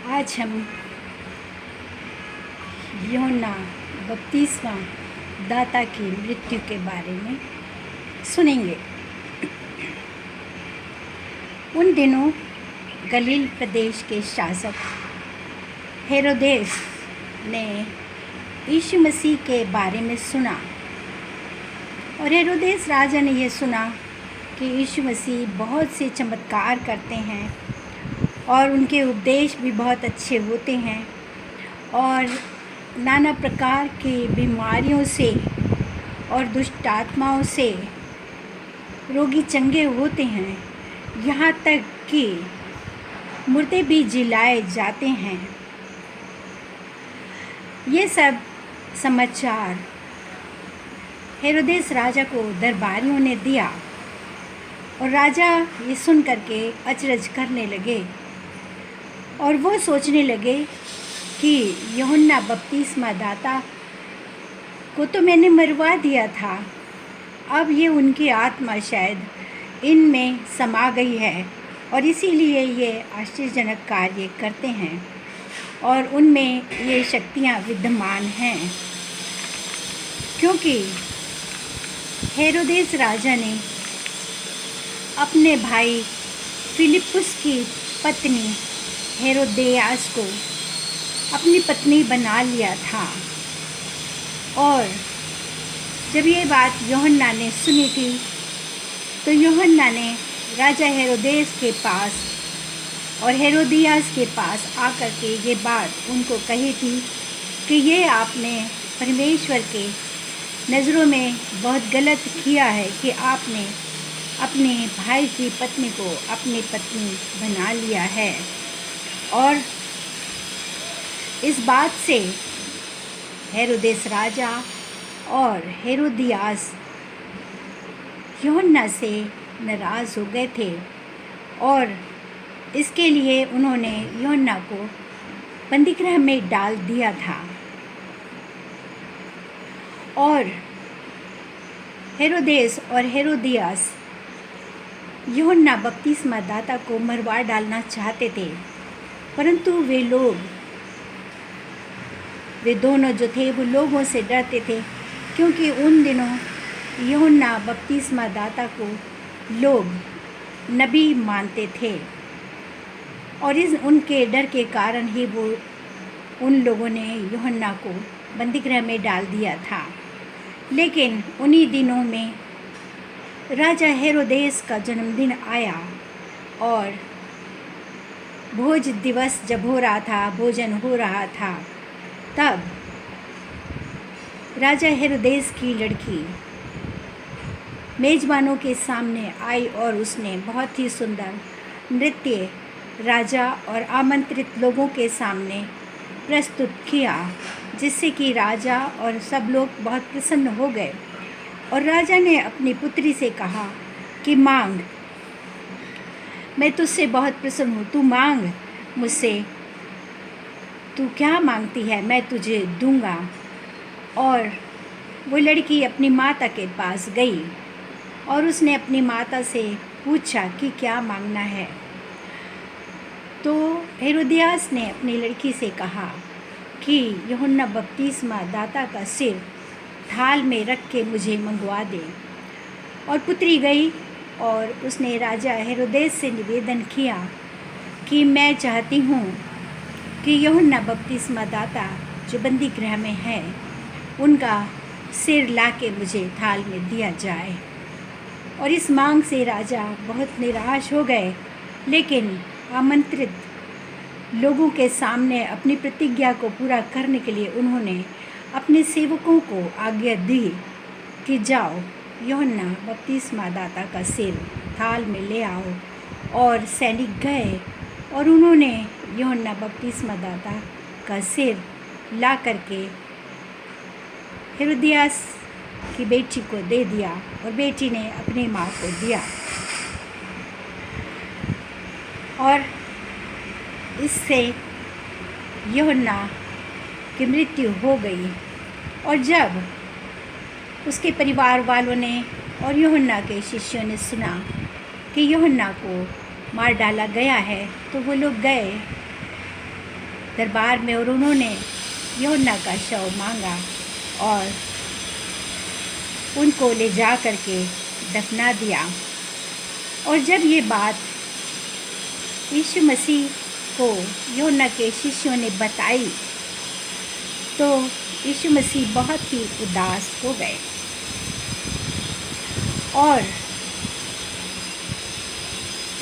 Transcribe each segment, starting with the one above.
आज हम यूहन्ना बपतिस्मा दाता की मृत्यु के बारे में सुनेंगे। उन दिनों गलील प्रदेश के शासक हेरोदेस ने यीशु मसीह के बारे में सुना और हेरोदेस राजा ने यह सुना कि यीशु मसीह बहुत से चमत्कार करते हैं और उनके उपदेश भी बहुत अच्छे होते हैं और नाना प्रकार की बीमारियों से और दुष्ट आत्माओं से रोगी चंगे होते हैं, यहाँ तक कि मुर्दे भी जिलाए जाते हैं। ये सब समाचार हेरोदेस राजा को दरबारियों ने दिया और राजा ये सुन करके अचरज करने लगे और वो सोचने लगे कि यूहन्ना बपतिस्मा दाता को तो मैंने मरवा दिया था, अब ये उनकी आत्मा शायद इनमें समा गई है और इसीलिए ये आश्चर्यजनक कार्य करते हैं और उनमें ये शक्तियाँ विद्यमान हैं। क्योंकि हेरोदेस राजा ने अपने भाई फिलिप्पुस की पत्नी हेरोदियास को अपनी पत्नी बना लिया था और जब ये बात यूहन्ना ने सुनी थी तो यूहन्ना ने राजा हेरोदेस के पास और हेरोदियास के पास आकर के ये बात उनको कही थी कि ये आपने परमेश्वर के नज़रों में बहुत गलत किया है कि आपने अपने भाई की पत्नी को अपनी पत्नी बना लिया है। और इस बात से हेरोदेस राजा और हेरोदियास यूहन्ना से नाराज़ हो गए थे और इसके लिए उन्होंने यूहन्ना को बंदीगृह में डाल दिया था। और हेरोदेस और हेरोदियास यूहन्ना बपतिस्मा दाता को मरवा डालना चाहते थे, परंतु वे दोनों जो थे वो लोगों से डरते थे, क्योंकि उन दिनों यूहन्ना बपतिस्मा दाता को लोग नबी मानते थे और उनके डर के कारण ही वो उन लोगों ने यूहन्ना को बंदीगृह में डाल दिया था। लेकिन उन्हीं दिनों में राजा हेरोदेस का जन्मदिन आया और भोज दिवस जब हो रहा था, भोजन हो रहा था, तब राजा हेरोदेस की लड़की मेज़बानों के सामने आई और उसने बहुत ही सुंदर नृत्य राजा और आमंत्रित लोगों के सामने प्रस्तुत किया, जिससे कि राजा और सब लोग बहुत प्रसन्न हो गए। और राजा ने अपनी पुत्री से कहा कि मांग, मैं तुझसे बहुत प्रसन्न हूँ, तू मांग मुझसे, तू क्या मांगती है मैं तुझे दूंगा। और वो लड़की अपनी माता के पास गई और उसने अपनी माता से पूछा कि क्या मांगना है। तो हेरोदियास ने अपनी लड़की से कहा कि यूहन्ना बपतिस्मा दाता का सिर थाल में रख के मुझे मंगवा दे। और पुत्री गई और उसने राजा हेरोदेस से निवेदन किया कि मैं चाहती हूँ कि यूहन्ना बपतिस्मा दाता जो बंदी गृह में है उनका सिर लाके मुझे थाल में दिया जाए। और इस मांग से राजा बहुत निराश हो गए, लेकिन आमंत्रित लोगों के सामने अपनी प्रतिज्ञा को पूरा करने के लिए उन्होंने अपने सेवकों को आज्ञा दी कि जाओ यूहन्ना बपतिस्मा दाता का सिर थाल में ले आओ। और सैनिक गए और उन्होंने यूहन्ना बपतिस्मा दाता का सिर ला करके हेरोदियास की बेटी को दे दिया और बेटी ने अपनी माँ को दिया। और इससे यूहन्ना की मृत्यु हो गई। और जब उसके परिवार वालों ने और यूहन्ना के शिष्यों ने सुना कि यूहन्ना को मार डाला गया है, तो वो लोग गए दरबार में और उन्होंने यूहन्ना का शव मांगा और उनको ले जा कर के दफना दिया। और जब ये बात यीशु मसीह को यूहन्ना के शिष्यों ने बताई तो यीशु मसीह बहुत ही उदास हो गए और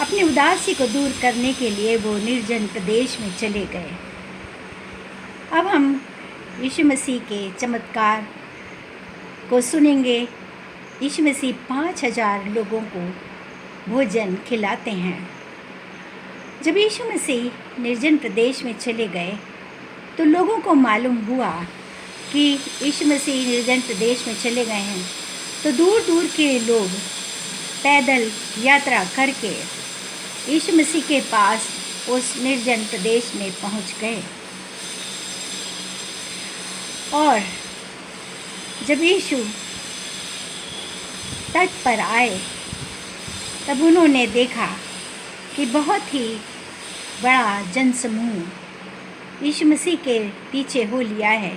अपनी उदासी को दूर करने के लिए वो निर्जन प्रदेश में चले गए। अब हम यीशु मसीह के चमत्कार को सुनेंगे। यीशु मसीह 5000 लोगों को भोजन खिलाते हैं। जब यीशु मसीह निर्जन प्रदेश में चले गए तो लोगों को मालूम हुआ कि यीशु मसीह निर्जन प्रदेश में चले गए हैं, तो दूर दूर के लोग पैदल यात्रा करके यीशु मसीह के पास उस निर्जन प्रदेश में पहुंच गए। और जब यीशु तट पर आए तब उन्होंने देखा कि बहुत ही बड़ा जनसमूह यीशु मसीह के पीछे हो लिया है,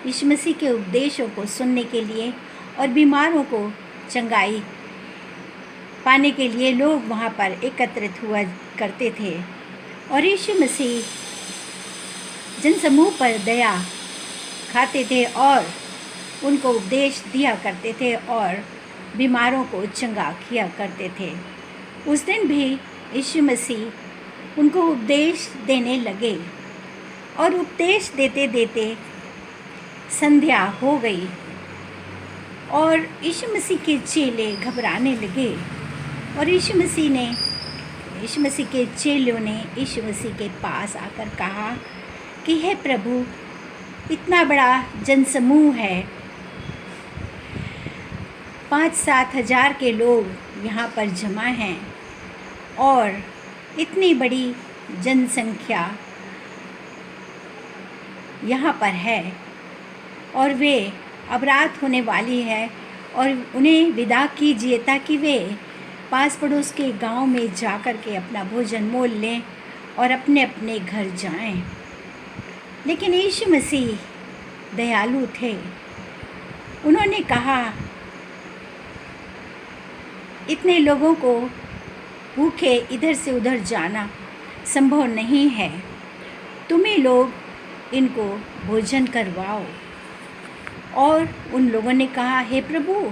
यीशु मसीह के उपदेशों को सुनने के लिए और बीमारों को चंगाई पाने के लिए लोग वहाँ पर एकत्रित हुआ करते थे। और यीशु मसीह जनसमूह पर दया खाते थे और उनको उपदेश दिया करते थे और बीमारों को चंगा किया करते थे। उस दिन भी यीशु मसीह उनको उपदेश देने लगे और उपदेश देते देते संध्या हो गई और यीशु मसीह के चेले घबराने लगे और यीशु मसीह के चेलों ने यीशु मसीह के पास आकर कहा कि हे प्रभु, इतना बड़ा जनसमूह है, 5-7 हज़ार के लोग यहाँ पर जमा हैं और इतनी बड़ी जनसंख्या यहाँ पर है और वे अब रात होने वाली है और उन्हें विदा कीजिए ताकि वे पास पड़ोस के गांव में जाकर के अपना भोजन मोल लें और अपने अपने घर जाएं। लेकिन यीशु मसीह दयालु थे। उन्होंने कहा, इतने लोगों को भूखे इधर से उधर जाना संभव नहीं है, तुम ही लोग इनको भोजन करवाओ। और उन लोगों ने कहा, हे प्रभु,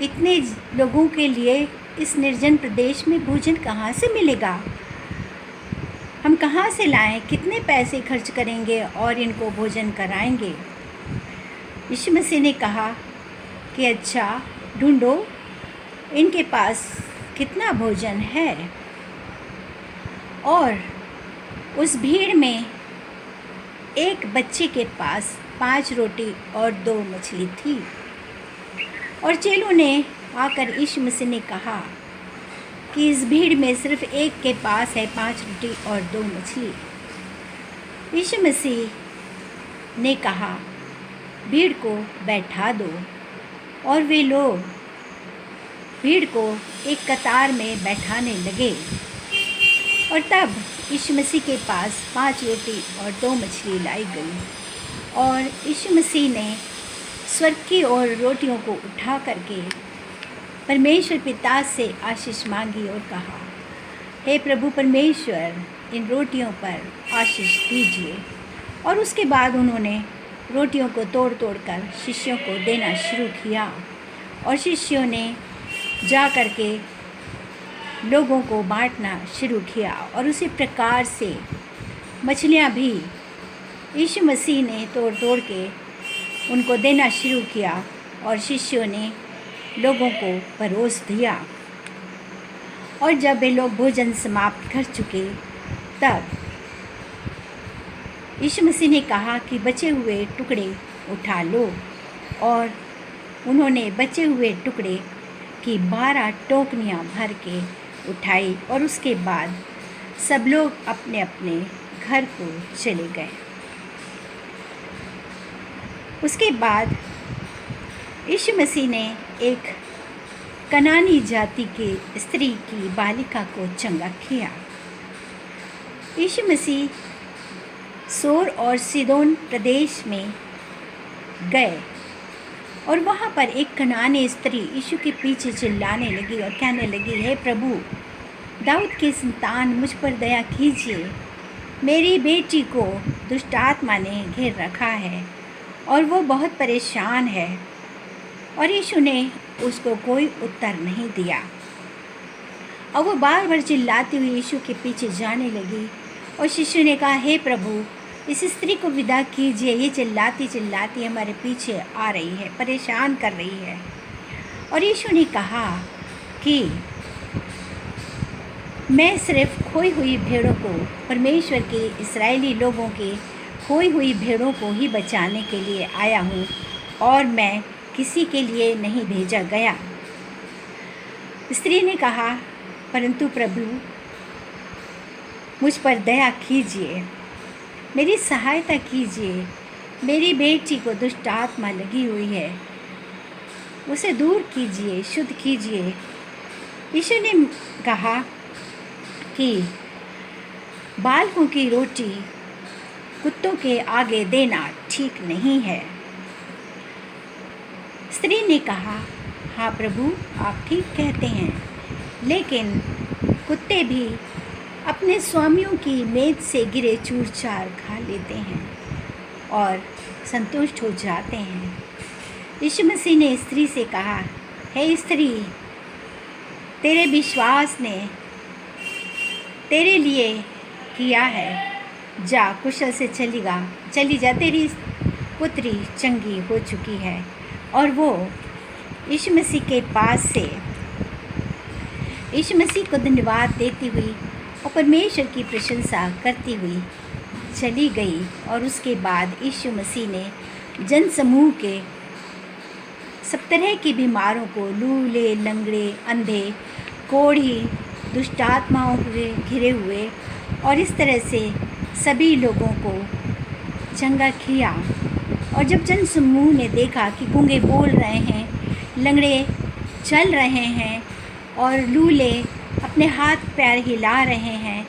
इतने लोगों के लिए इस निर्जन प्रदेश में भोजन कहाँ से मिलेगा? हम कहाँ से लाएं? कितने पैसे खर्च करेंगे और इनको भोजन कराएंगे? यीशु मसीह ने कहा कि अच्छा, ढूंढो इनके पास कितना भोजन है। और उस भीड़ में एक बच्चे के पास 5 रोटी और 2 मछली थी। और चेलों ने आकर यीशु मसीह ने कहा कि इस भीड़ में सिर्फ एक के पास है 5 रोटी और 2 मछली। यीशु मसीह ने कहा, भीड़ को बैठा दो। और वे लोग भीड़ को एक कतार में बैठाने लगे। और तब यीशु मसीह के पास 5 रोटी और 2 मछली लाई गई और यीशु मसीह ने स्वर्ग की ओर रोटियों को उठा करके परमेश्वर पिता से आशीष मांगी और कहा, हे प्रभु परमेश्वर, इन रोटियों पर आशीष दीजिए। और उसके बाद उन्होंने रोटियों को तोड़ तोड़ कर शिष्यों को देना शुरू किया और शिष्यों ने जा कर के लोगों को बांटना शुरू किया। और उसी प्रकार से मछलियाँ भी यीशु मसीह ने तोड़ तोड़ के उनको देना शुरू किया और शिष्यों ने लोगों को परोस दिया। और जब वे लोग भोजन समाप्त कर चुके तब यीशु मसीह ने कहा कि बचे हुए टुकड़े उठा लो। और उन्होंने बचे हुए टुकड़े की 12 टोकरियाँ भर के उठाई और उसके बाद सब लोग अपने अपने घर को चले गए। उसके बाद यीशु मसीह ने एक कनानी जाति की स्त्री की बालिका को चंगा किया। यीशु मसीह सोर और सीदोन प्रदेश में गए और वहाँ पर एक कनानी स्त्री यीशु के पीछे चिल्लाने लगी और कहने लगी, हे प्रभु, दाऊद की संतान, मुझ पर दया कीजिए। मेरी बेटी को दुष्ट आत्मा ने घेर रखा है और वो बहुत परेशान है। और यीशु ने उसको कोई उत्तर नहीं दिया और वो बार बार चिल्लाती हुई यीशु के पीछे जाने लगी। और शिष्य ने कहा, हे प्रभु, इस स्त्री को विदा कीजिए, ये चिल्लाती चिल्लाती हमारे पीछे आ रही है, परेशान कर रही है। और यीशु ने कहा कि मैं सिर्फ खोई हुई भेड़ों को, परमेश्वर के इस्राएली लोगों के खोई हुई भेड़ों को ही बचाने के लिए आया हूँ और मैं किसी के लिए नहीं भेजा गया। स्त्री ने कहा, परंतु प्रभु, मुझ पर दया कीजिए, मेरी सहायता कीजिए। मेरी बेटी को दुष्ट आत्मा लगी हुई है, उसे दूर कीजिए, शुद्ध कीजिए। यीशु ने कहा कि बालकों की रोटी कुत्तों के आगे देना ठीक नहीं है। स्त्री ने कहा, हाँ प्रभु, आप ठीक कहते हैं, लेकिन कुत्ते भी अपने स्वामियों की मेज से गिरे चूर चार खा लेते हैं और संतुष्ट हो जाते हैं। यीशु मसीह ने स्त्री से कहा, हे स्त्री, तेरे विश्वास ने तेरे लिए किया है, जा कुशल से चली जा, तेरी पुत्री चंगी हो चुकी है। और वो यीशु मसीह के पास से यीशु मसीह को धन्यवाद देती हुई और परमेश्वर की प्रशंसा करती हुई चली गई। और उसके बाद यीशु मसीह ने जनसमूह के सब तरह की बीमारों को, लूले, लंगड़े, अंधे, कोढ़ी, दुष्ट आत्माओं के घिरे हुए और इस तरह से सभी लोगों को चंगा किया। और जब जनसमूह ने देखा कि गूंगे बोल रहे हैं, लंगड़े चल रहे हैं और लूले अपने हाथ पैर हिला रहे हैं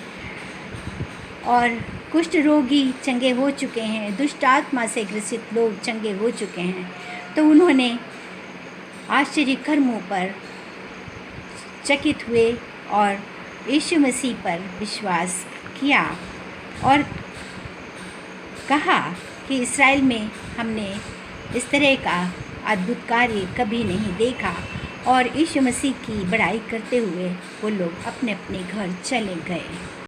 और कुष्ठ रोगी चंगे हो चुके हैं, दुष्ट आत्मा से ग्रसित लोग चंगे हो चुके हैं, तो उन्होंने आश्चर्य कर्मों पर चकित हुए और यीशु मसीह पर विश्वास किया और कहा कि इस्राएल में हमने इस तरह का अद्भुत कार्य कभी नहीं देखा। और यीशु मसीह की बड़ाई करते हुए वो लोग अपने अपने घर चले गए।